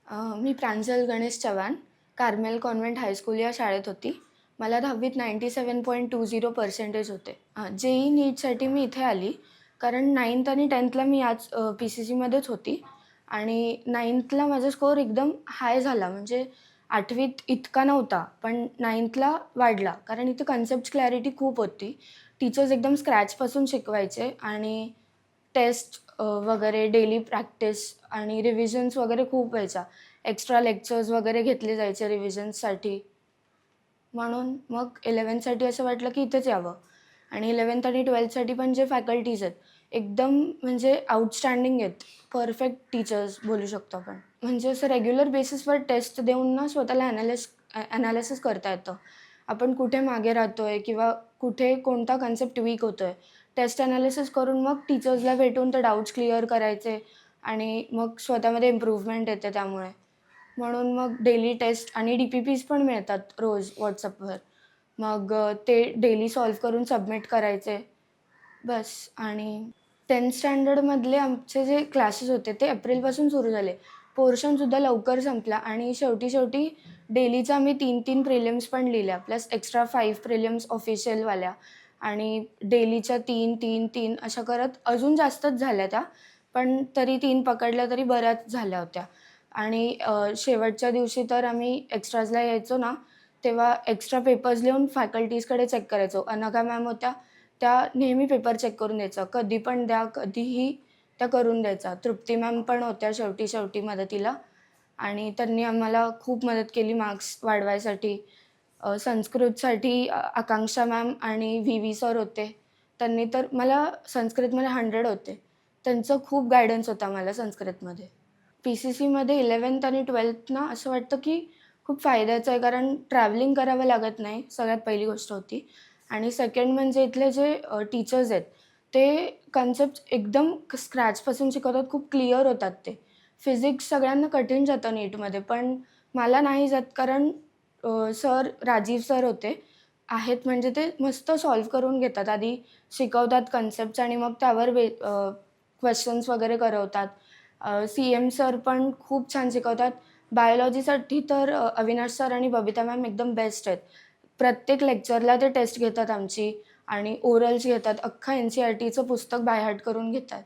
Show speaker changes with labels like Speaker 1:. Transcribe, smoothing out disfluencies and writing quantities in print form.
Speaker 1: मी Pranjal Ganesh Chavan, Carmel convent high school या शाळेत होती. मला 10वीत 97.20% होते. जे-ई नीटसाठी मी इथे आली, कारण 9th आणि 10thला मी याच पी-सी-सीमध्येच होती आणि 9thला माझा स्कोअर एकदम हाय झाला. म्हणजे 8वीत इतका नव्हता, पण 9thला वाढला. कारण इथे कन्सेप्ट क्लॅरिटी खूप होती. टीचर्स एकदम स्क्रॅचपासून शिकवायचे आणि टेस्ट वगैरे डेली प्रॅक्टिस आणि रिव्हिजन्स वगैरे खूप व्हायच्या. एक्स्ट्रा लेक्चर्स वगैरे घेतले जायचे रिव्हिजन्ससाठी. म्हणून मग 11thसाठी असं वाटलं की इथेच यावं आणि 11th आणि 12thसाठी पण जे फॅकल्टीज आहेत, एकदम म्हणजे आउटस्टँडिंग आहेत. परफेक्ट टीचर्स बोलू शकतो आपण. म्हणजे असं रेग्युलर बेसिसवर टेस्ट देऊन ना स्वतःला ॲनालिसिस करता येतं. आपण कुठे मागे राहतोय किंवा कुठे कोणता कन्सेप्ट वीक होतोय. टेस्ट ॲनालिसिस करून मग टीचर्सला भेटून ते डाउट्स क्लिअर करायचे आणि मग स्वतःमध्ये इम्प्रूव्हमेंट येते त्यामुळे. म्हणून मग डेली टेस्ट आणि डी-पी-पीज पण मिळतात रोज WhatsAppवर. मग ते डेली सॉल्व्ह करून सबमिट करायचे. बस आणि 10th स्टँडर्डमधले आमचे जे क्लासेस होते ते एप्रिलपासून सुरू झाले. पोर्शनसुद्धा लवकर संपला आणि शेवटी डेलीचा आम्ही 3-3 प्रिलिम्स पण लिहिल्या प्लस एक्स्ट्रा 5 प्रिलिम्स ऑफिशियलवाल्या आणि डेलीच्या 3-3-3 अशा करत अजून जास्तच झाल्या त्या. पण तरी 3 पकडल्या तरी बऱ्याच झाल्या होत्या. आणि शेवटच्या दिवशी तर आम्ही एक्स्ट्राजला यायचो ना, तेव्हा एक्स्ट्रा पेपर्स लिहून फॅकल्टीजकडे चेक करायचो. अनघा मॅम होत्या, त्या नेहमी पेपर चेक करून द्यायच्या. कधी पण द्या, कधीही त्या करून द्यायच्या. तृप्ती मॅम पण होत्या शेवटी मदतीला आणि त्यांनी आम्हाला खूप मदत केली मार्क्स वाढवायसाठी. संस्कृतसाठी आकांक्षा मॅम आणि व्ही सर होते. त्यांनी तर मला संस्कृतमध्ये 100 होते. त्यांचं खूप गाईडन्स होता मला संस्कृतमध्ये. पी-सी-सीमध्ये 11th आणि 12th ना असं वाटतं की खूप फायद्याचं आहे कारण ट्रॅव्हलिंग करावं लागत नाही, सगळ्यात पहिली गोष्ट होती. आणि सेकंड म्हणजे इथले जे टीचर्स आहेत, ते कन्सेप्ट एकदम स्क्रॅचपासून शिकवतात, खूप क्लिअर होतात ते. फिजिक्स सगळ्यांना कठीण जातं नीटमध्ये, पण मला नाही जात कारण सर राजीव सर होते. आहेत म्हणजे ते मस्त सॉल्व्ह करून घेतात. आधी शिकवतात कन्सेप्ट्स आणि मग त्यावर क्वेश्चन्स वगैरे करवतात. सी-एम सर पण खूप छान शिकवतात. बायोलॉजीसाठी तर अविनाश सर आणि बबिता मॅम एकदम बेस्ट आहेत. प्रत्येक लेक्चरला ते टेस्ट घेतात आमची आणि ओरल्स घेतात. अख्खा NCERTचं पुस्तक बाय हार्ट करून घेतात.